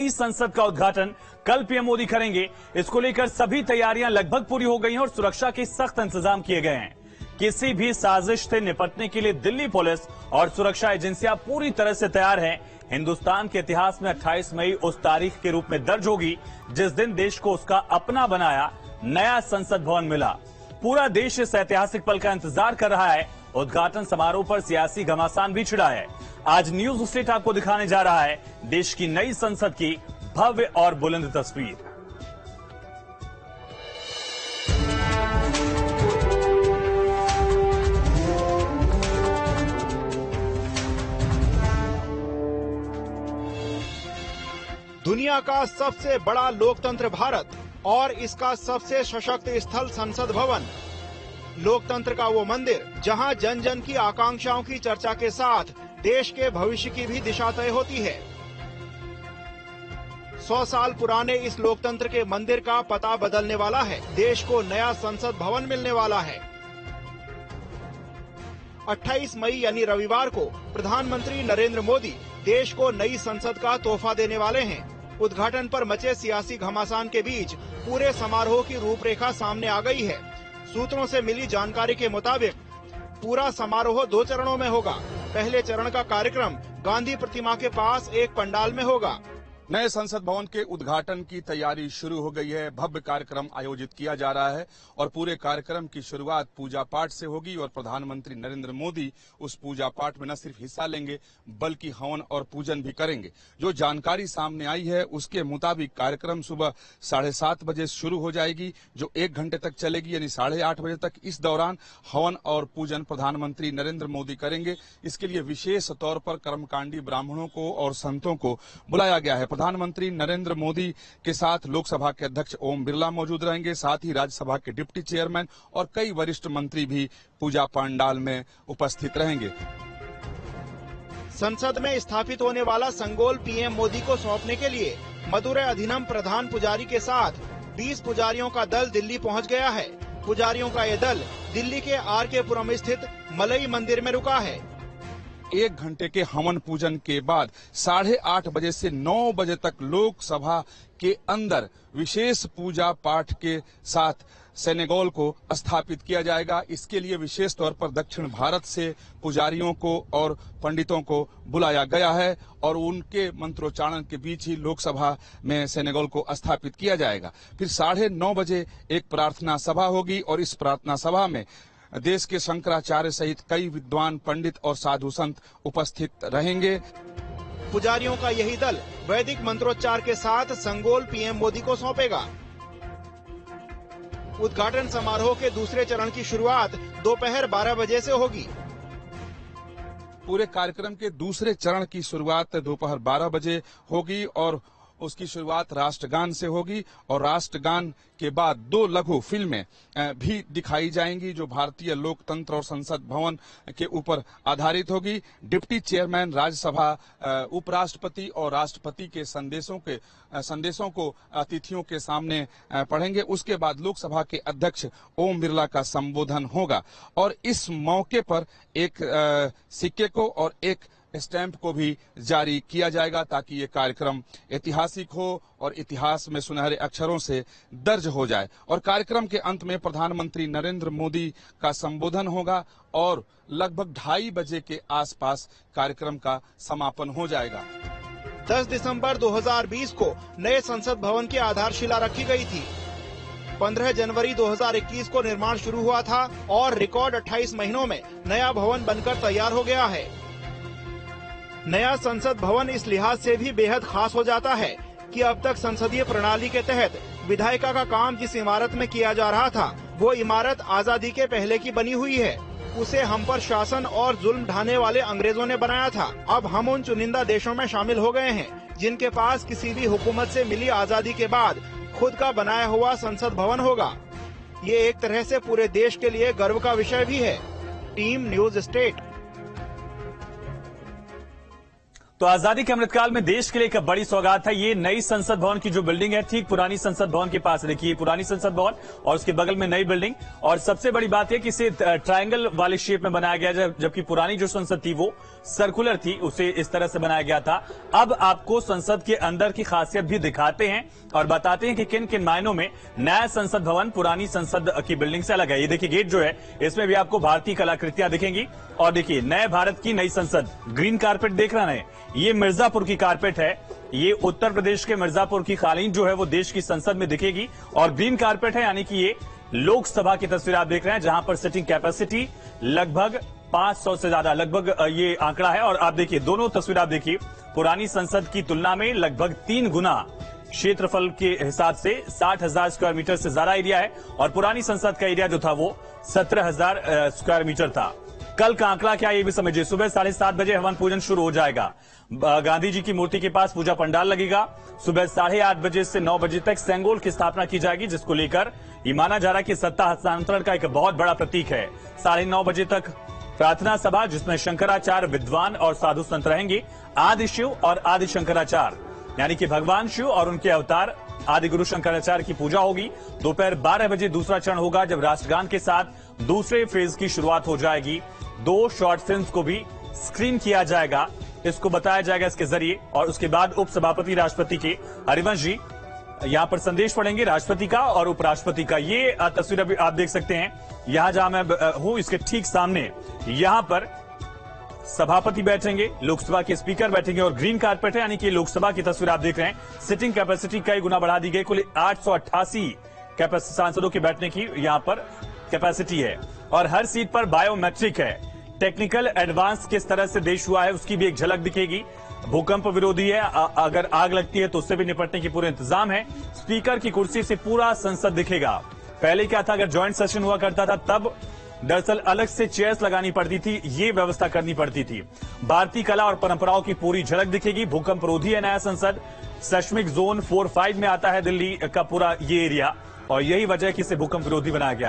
इस संसद का उद्घाटन कल पीएम मोदी करेंगे। इसको लेकर सभी तैयारियां लगभग पूरी हो गई हैं और सुरक्षा के सख्त इंतजाम किए गए हैं। किसी भी साजिश से निपटने के लिए दिल्ली पुलिस और सुरक्षा एजेंसियां पूरी तरह से तैयार हैं। हिंदुस्तान के इतिहास में 28 मई उस तारीख के रूप में दर्ज होगी जिस दिन देश को उसका अपना बनाया नया संसद भवन मिला। पूरा देश इस ऐतिहासिक पल का इंतजार कर रहा है। उद्घाटन समारोह पर सियासी घमासान भी छिड़ा है। आज न्यूज स्टेट आपको दिखाने जा रहा है देश की नई संसद की भव्य और बुलंद तस्वीर। दुनिया का सबसे बड़ा लोकतंत्र भारत और इसका सबसे सशक्त स्थल संसद भवन, लोकतंत्र का वो मंदिर जहां जन जन की आकांक्षाओं की चर्चा के साथ देश के भविष्य की भी दिशा तय होती है। 100 साल पुराने इस लोकतंत्र के मंदिर का पता बदलने वाला है। देश को नया संसद भवन मिलने वाला है। 28 मई यानी रविवार को प्रधानमंत्री नरेंद्र मोदी देश को नई संसद का तोहफा देने वाले हैं। उद्घाटन पर मचे सियासी घमासान के बीच पूरे समारोह की रूपरेखा सामने आ गई है। सूत्रों से मिली जानकारी के मुताबिक पूरा समारोह 2 चरणों में होगा। पहले चरण का कार्यक्रम गांधी प्रतिमा के पास एक पंडाल में होगा। नए संसद भवन के उद्घाटन की तैयारी शुरू हो गई है। भव्य कार्यक्रम आयोजित किया जा रहा है और पूरे कार्यक्रम की शुरुआत पूजा पाठ से होगी और प्रधानमंत्री नरेंद्र मोदी उस पूजा पाठ में न सिर्फ हिस्सा लेंगे बल्कि हवन और पूजन भी करेंगे। जो जानकारी सामने आई है उसके मुताबिक कार्यक्रम सुबह 7:30 बजे शुरू हो जाएगी जो 1 घंटे तक चलेगी यानी 8:30 बजे तक। इस दौरान हवन और पूजन प्रधानमंत्री नरेंद्र मोदी करेंगे। इसके लिए विशेष तौर पर कर्मकांडी ब्राह्मणों को और संतों को बुलाया गया है। प्रधानमंत्री नरेंद्र मोदी के साथ लोकसभा के अध्यक्ष ओम बिरला मौजूद रहेंगे। साथ ही राज्यसभा के डिप्टी चेयरमैन और कई वरिष्ठ मंत्री भी पूजा पंडाल में उपस्थित रहेंगे। संसद में स्थापित होने वाला संगोल पीएम मोदी को सौंपने के लिए मदुरै अधीनम प्रधान पुजारी के साथ 20 पुजारियों का दल दिल्ली पहुंच गया है। पुजारियों का ये दल दिल्ली के आर.के. पुरम स्थित मलई मंदिर में रुका है। 1 घंटे के हवन पूजन के बाद 8:30 बजे से 9 बजे तक लोकसभा के अंदर विशेष पूजा पाठ के साथ सेनेगोल को स्थापित किया जाएगा। इसके लिए विशेष तौर पर दक्षिण भारत से पुजारियों को और पंडितों को बुलाया गया है और उनके मंत्रोच्चारण के बीच ही लोकसभा में सेनेगोल को स्थापित किया जाएगा। फिर 9:30 बजे एक प्रार्थना सभा होगी और इस प्रार्थना सभा में देश के शंकराचार्य सहित कई विद्वान पंडित और साधु संत उपस्थित रहेंगे। पुजारियों का यही दल वैदिक मंत्रोच्चार के साथ संगोल पीएम मोदी को सौंपेगा। उद्घाटन समारोह के दूसरे चरण की शुरुआत दोपहर 12 बजे से होगी। पूरे कार्यक्रम के दूसरे चरण की शुरुआत दोपहर 12 बजे होगी और उसकी शुरुआत राष्ट्रगान से होगी और राष्ट्रगान के बाद 2 लघु फिल्में भी दिखाई जाएंगी जो भारतीय लोकतंत्र और संसद भवन के ऊपर आधारित होगी। डिप्टी चेयरमैन राज्यसभा उपराष्ट्रपति और राष्ट्रपति के संदेशों को अतिथियों के सामने पढ़ेंगे। उसके बाद लोकसभा के अध्यक्ष ओम बिरला का संबोधन होगा और इस मौके पर एक सिक्के को और एक स्टैंप को भी जारी किया जाएगा ताकि ये कार्यक्रम ऐतिहासिक हो और इतिहास में सुनहरे अक्षरों से दर्ज हो जाए। और कार्यक्रम के अंत में प्रधानमंत्री नरेंद्र मोदी का संबोधन होगा और लगभग 2:30 बजे के आसपास कार्यक्रम का समापन हो जाएगा। 10 दिसंबर 2020 को नए संसद भवन की आधारशिला रखी गई थी। 15 जनवरी 2021 को निर्माण शुरू हुआ था और रिकॉर्ड 28 महीनों में नया भवन बनकर तैयार हो गया है। नया संसद भवन इस लिहाज से भी बेहद खास हो जाता है कि अब तक संसदीय प्रणाली के तहत विधायिका का काम जिस इमारत में किया जा रहा था वो इमारत आजादी के पहले की बनी हुई है। उसे हम पर शासन और जुल्म ढाने वाले अंग्रेजों ने बनाया था। अब हम उन चुनिंदा देशों में शामिल हो गए हैं जिनके पास किसी भी हुकूमत से मिली आजादी के बाद खुद का बनाया हुआ संसद भवन होगा। ये एक तरह से पूरे देश के लिए गर्व का विषय भी है। Team news state. तो आजादी के अमृतकाल में देश के लिए एक बड़ी सौगात है। ये नई संसद भवन की जो बिल्डिंग है, ठीक पुरानी संसद भवन के पास देखिए, पुरानी संसद भवन और उसके बगल में नई बिल्डिंग। और सबसे बड़ी बात है कि इसे ट्रायंगल वाले शेप में बनाया गया, जबकि पुरानी जो संसद थी वो सर्कुलर थी, उसे इस तरह से बनाया गया था। अब आपको संसद के अंदर की खासियत भी दिखाते हैं और बताते हैं कि किन किन मायनों में नया संसद भवन पुरानी संसद की बिल्डिंग से अलग है। ये देखिए गेट जो है, इसमें भी आपको भारतीय कलाकृतियां दिखेंगी। और देखिए नए भारत की नई संसद, ग्रीन कारपेट देख रहे हैं, ये मिर्जापुर की कारपेट है। ये उत्तर प्रदेश के मिर्जापुर की कालीन जो है वो देश की संसद में दिखेगी। और ग्रीन कारपेट है, यानी कि ये लोकसभा की तस्वीर आप देख रहे हैं, जहां पर सिटिंग कैपेसिटी लगभग 500 से ज्यादा, लगभग ये आंकड़ा है। और आप देखिए दोनों तस्वीर आप देखिए, पुरानी संसद की तुलना में लगभग 3 गुना क्षेत्रफल के हिसाब से 60,000 स्क्वायर मीटर से ज्यादा एरिया है। और पुरानी संसद का एरिया जो था वो 17,000 स्क्वायर मीटर था। कल का आंकड़ा क्या ये भी समझिए। सुबह 7:30 बजे हवन पूजन शुरू हो जाएगा। गांधी जी की मूर्ति के पास पूजा पंडाल लगेगा। सुबह 8:30 बजे से 9 बजे तक सेंगोल की स्थापना की जाएगी, जिसको लेकर ये माना जा रहा है कि सत्ता हस्तांतरण का एक बहुत बड़ा प्रतीक है। 9:30 बजे तक प्रार्थना सभा, जिसमें शंकराचार्य विद्वान और साधु संत रहेंगे। आदि शिव और आदि शंकराचार्य, यानी कि भगवान शिव और उनके अवतार आदि गुरु शंकराचार्य की पूजा होगी। दोपहर 12 बजे दूसरा चरण होगा, जब राष्ट्रगान के साथ दूसरे फेज की शुरुआत हो जाएगी। 2 शॉर्ट फिल्म्स को भी स्क्रीन किया जाएगा, इसको बताया जाएगा इसके जरिए। और उसके बाद उपसभापति राष्ट्रपति के हरिवंश जी यहां पर संदेश पढ़ेंगे, राष्ट्रपति का और उपराष्ट्रपति का। ये तस्वीर अभी आप देख सकते हैं, यहां जहां मैं हूं इसके ठीक सामने यहां पर सभापति बैठेंगे, लोकसभा के स्पीकर बैठेंगे और ग्रीन कारपेट है, यानी कि लोकसभा की तस्वीर आप देख रहे हैं। सिटिंग कैपेसिटी कई गुना बढ़ा दी गई, कुल 888 सांसदों के बैठने की यहां पर कैपेसिटी है। और हर सीट पर बायोमेट्रिक है। टेक्निकल एडवांस किस तरह से देश हुआ है उसकी भी एक झलक दिखेगी। भूकंप विरोधी है, अगर आग लगती है तो उससे भी निपटने की पूरे इंतजाम है। स्पीकर की कुर्सी से पूरा संसद दिखेगा। पहले क्या था, अगर ज्वाइंट सेशन हुआ करता था तब दरअसल अलग से चेयर्स लगानी पड़ती थी, ये व्यवस्था करनी पड़ती थी। भारतीय कला और परंपराओं की पूरी झलक दिखेगी। भूकंप विरोधी है नया संसद। सेस्मिक जोन 4-5 में आता है दिल्ली का पूरा ये एरिया, और यही वजह है कि इसे भूकंप विरोधी बनाया गया है।